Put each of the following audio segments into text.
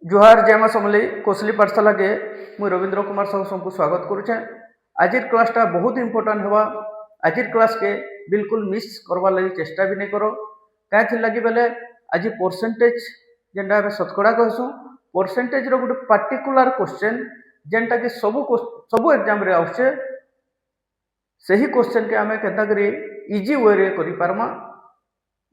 जुहार जयमा समली कोसली पाठशाला के मुई रविंद्र कुमार साहू सबको स्वागत करुचे। आज क्लासटा बहुत इंपोर्टेंट हवा। आज क्लास के बिल्कुल मिस करवार लगी चेष्टा भी नहीं करो। क्या लगी बेले आज परसेंटेज जेनटा आम शतकड़ा कहसु परसेंटेज रो गोटे पार्टिकुलर क्वेश्चन जेनटा कि सबू एग्जाम रे आउचे सही क्वेश्चन के आम के इजी वे रे करि पारमा।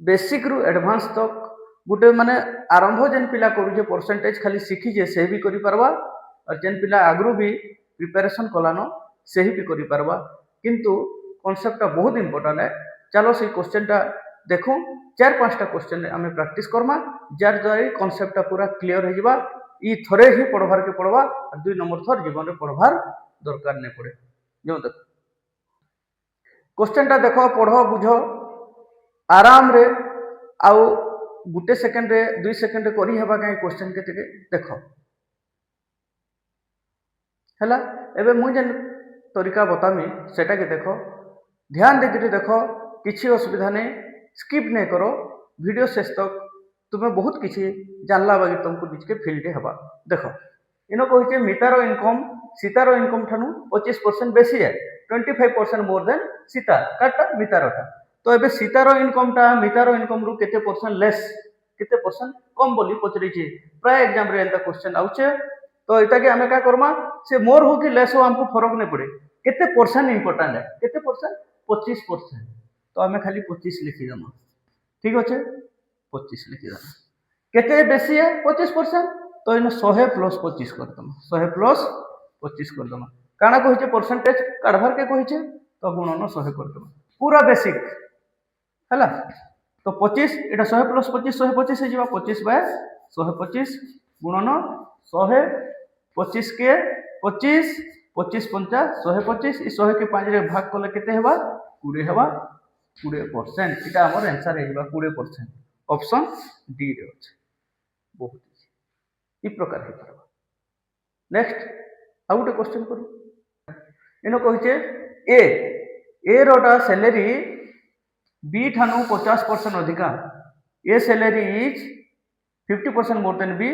बेसिक रु एडवांस तक गोटे माने आरंभ जेन पिला करूचे परसेंटेज खाली शिखीजे से भी करि पारबा और जेन पिला आगरू भी प्रिपरेशन कलानो से भी करि पारबा। किंतु कॉन्सेप्ट बहुत इंपोर्टेंट है। चलो से क्वेश्चन टा देखो। 4-5टा क्वेश्चन आम प्रैक्टिस करमा जार द्वारा कॉन्सेप्ट पूरा क्लियर हो जावा। ई थरे ही पढ़वार के पड़वा और 2 नंबर थर जीवन में पढ़वार दरकार नहीं पड़े। जो देख क्वेश्चन टा देखो पढ़ो बुझो आराम रे आउ गुटे सेकेंड रे 2 सेकेंड करी हेबा कहीं क्वेश्चन के देख हैला। एबे मुई जेन तरीका बतामी सेटा के देखो ध्यान देकर देखो किसी असुविधा नहीं स्किप नहीं करो वीडियो शेष तक तुम्हें बहुत किसी जानला बागी तुमको निजके फील्ड हेबा। देखो इन कही मितार इनकम सीतार इनकम ठानु 25% बेसी है 25% मोर देन सीता काटा मितारटा। तो एबे सीतार इनकम टा मितार इनकम रु केते परसेंट लेस केते परसेंट कम बोली पचरी प्राय एग्जाम रे एंता क्वेश्चन आउचे। तो इता के हमें क्या करमा से मोर हो कि लेस हो हमको फरक नहीं पड़े केते परसेंट इंपोर्टेंट है केते परसेंट 25%। तो हमें खाली 25 लिखी देमा ठीक अच्छे 25 लिखी देमा केते बेसी है 25%। तो इन 100 प्लस 25 कर देमा 100 प्लस 25 कर देमा काना कहिचे परसेंटेज काढवार के कहिचे तो गुणन 100 कर देमा पूरा बेसिक हैला। तो 25 एटा 100 प्लस 25 125 हो जावा 25 बाय 125 गुणन 100 25 के 25 25 50 125 ई 100 के 5 रे भाग कले केते हेबा 20 हेबा 20%। इटा हमर आंसर हेबा 20%। ऑप्शन डी रे अछि बहुत ई प्रकार हे परबा। नेक्स्ट आ गुटे क्वेश्चन करू इनो कहिचे ए रोटा सैलरी बी ठानु 50% अधिका A salary is 50% more than B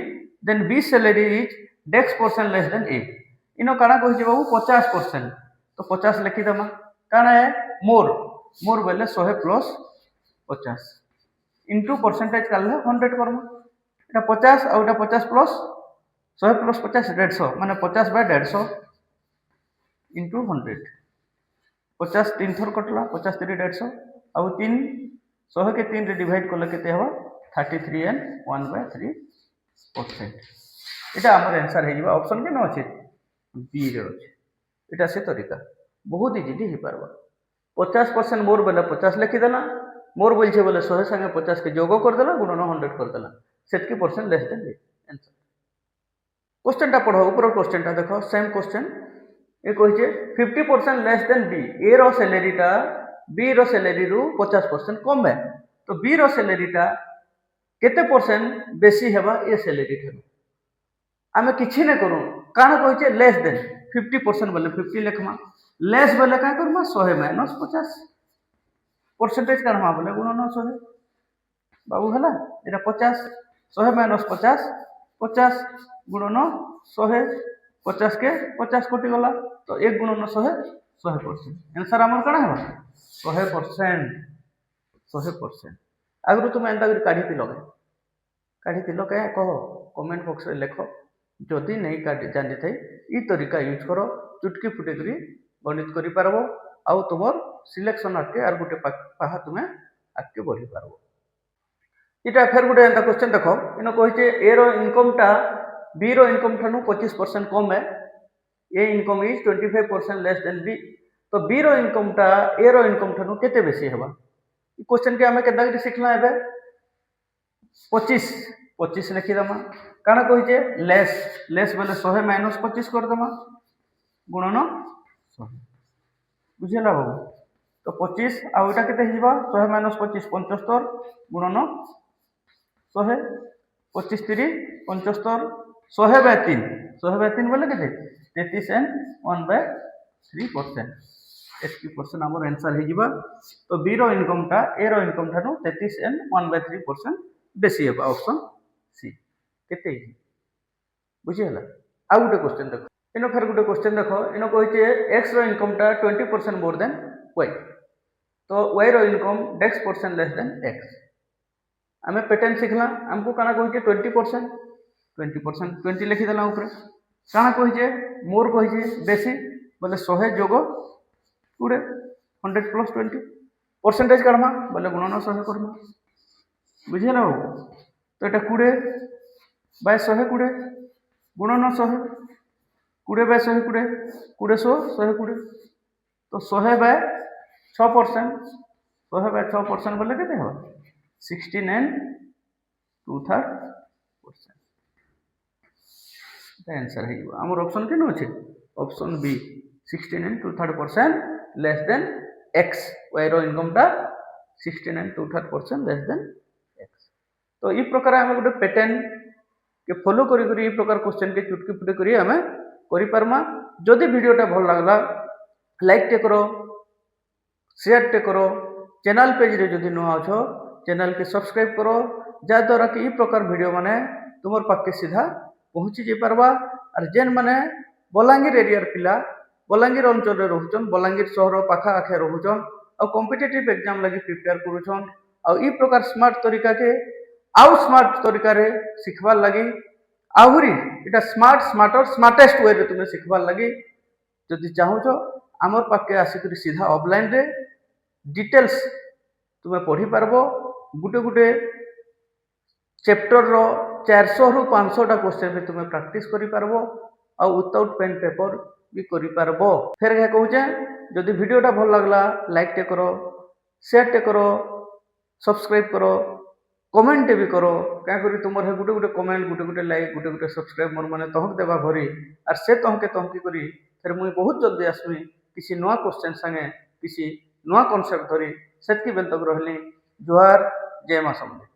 than B salary is X% less than A. इनो काना कहिचे बाबू 50%। तो 50 लिखी दमा काना है मोर मोर बेले 100 प्लस 50 इनटू परसेंटेज काले 100 करमा एटा 50 और एटा 50 प्लस 100 प्लस 50 150 माने 50 बाय 150 इनटू 100 50 3 थर कटला 50 3 150 अब 3 100 के 3 रे डिवाइड करले केते हवा 33 एंड 1/3%। इटा हमर आंसर हे जिबा ऑप्शन के न अछि बी रे अछि। इटा से तरीका बहुत इजी हे परबा। 50% मोर बेले 50 लिखि देला मोर बोल छे बोले 100 संगे 50 के जोगो कर देला गुणन 100 कर देला सेटकी percent less than B answer. Question टा पढ़ो ऊपर क्वेश्चन टा देखो सेम क्वेश्चन ए कहिचे 50% लेस देन बी ए रो सैलरी टा बी रो सैलरी रु 50% कम है। तो बी रो सैलरी टा केते परसेंट बेसी हेबा ए सैलरी ठानु आमे किछि ने करू काना कहिचे लेस देन 50% बोले 50 लिखमा लेस बोले का करमा 100 माइनस 50 परसेंटेज करमा बोले गुणन 100 बाबू हला एटा 50 100 माइनस 50 50 गुणन 100 50 के 50 कोटि गला तो 1 गुणन 100 100%। आंसर हमर कणा है 100%। अगर तुम एंता कर काढ़ी दिलो क्या कह कमेंट बॉक्स रे लिख जदि नहीं काढ़ी जानी थे ई तरीका यूज करो चुटकी फुटे करी गणित करि पारबो आउ तुमर सिलेक्शन आके आर गुटे पाहा तुमे आके बढ़ी पारबो। इटा फेर गुटे एंता क्वेश्चन देखो इनो कहिचे ए रो इनकम टा बी रो इनकम ठानु 25% कम है A income is 25% less than B. तो बी रो इनकम टा ए रो इनकम ठानु केते बेसी हेबा ई क्वेश्चन के हमें केदा सिखला एबे 25 लिखि दमा काना कहिचे लेस लेस बोले 100 माइनस 25 कर दमा गुणन 100 बुझिला बाबू। तो 25 आ एटा केते हिबा 100 माइनस 25 75 गुणन 100 25 3 75 100 बाय 3 बोले केते 33 एंड 1/3% 80% हमर आंसर हे जिबा। तो बी रो इनकम टा ए रो इनकम ठानु 33 एंड 1/3% बेसी हेबा ऑप्शन सी केते। बुझीगला। आउ गोटे क्वेश्चन देख इन फेर गोटे क्वेश्चन देख इन कही एक्स इनकमटा 20% मोर देन वाई तो वाई इनकम डेक्स परसेंट लेस देन एक्स आम पैटर्न शिखला आमको काना कहे 20% 20 लिखिदेला ऊपर काना कहे मोर कहे बेसी बोले 100 जोग 20 100 + 20 परसेंटेज काढ़मा बोले गुणन 100 करमा बुझीगला बाबू तो यहाँ 20 बाय 120 गुणन 100 20 बाय 120 20 120 तो 100 बाय 6% 100 बाय 6% बोले के 69 2/3% आंसर है आम ऑप्शन के अच्छे option B 69 2/3% less than X Y इनकमटा 69 2/3% लेस देन एक्स तो ये प्रकार आम गोटे पैटर्न के फॉलो करी प्रकार क्वेश्चन के चुटकी फुटी करी आम करिपारमा जदि वीडियोटा भल लगला लाइक टे करो शेयर टे करो चैनल पेज रे जदि नुआ अच्छो चैनल के सब्सक्राइब करो जहाँद्वारा कि प्रकार वीडियो माने तुमर पाखे सीधा पहुँची जाई पारबा और जेन माने बलांगीर एरियार पिला बलांगीर अंचल रे रहउछन बलांगीर शहर पाखा आखे रहउछन और कॉम्पिटिटिव एग्जाम लगी प्रिपेयर करूछन और ई प्रकार स्मार्ट तरीका के आउ स्मार्ट तरीका रे सिखबार लगी आहुरी इटा स्मार्टर स्मार्टेस्ट वे रे तुमे सिखबार लगी जदि चाहूछ आमर पाखे आसिक सीधा ऑफलाइन रे डिटेल्स तुमे पढ़ी पारबो गुटे गुटे चैप्टर रो 400 रु 500 टा क्वेश्चन भी तुमे प्रैक्टिस करि पारबो और विदाउट पेन पेपर भी करि पारबो फेर के कहूचे जदि वीडियोटा भल लागला लाइक टे करो शेयर टे करो सब्सक्राइब करो कमेंट भी करो क्या करी तुमर है गुटे गुटे कमेंट गुटे गुटे लाइक गुटे गुटे सब्सक्राइब मोर माने तहक देबा भरी और से तहके करी फिर मुई बहुत जल्दी आसमी किसी नुआ क्वेश्चन संगे किसी नुआ कॉन्सेप्ट धरी सेतकी बेल तक रहली जोहार जय मां समझे।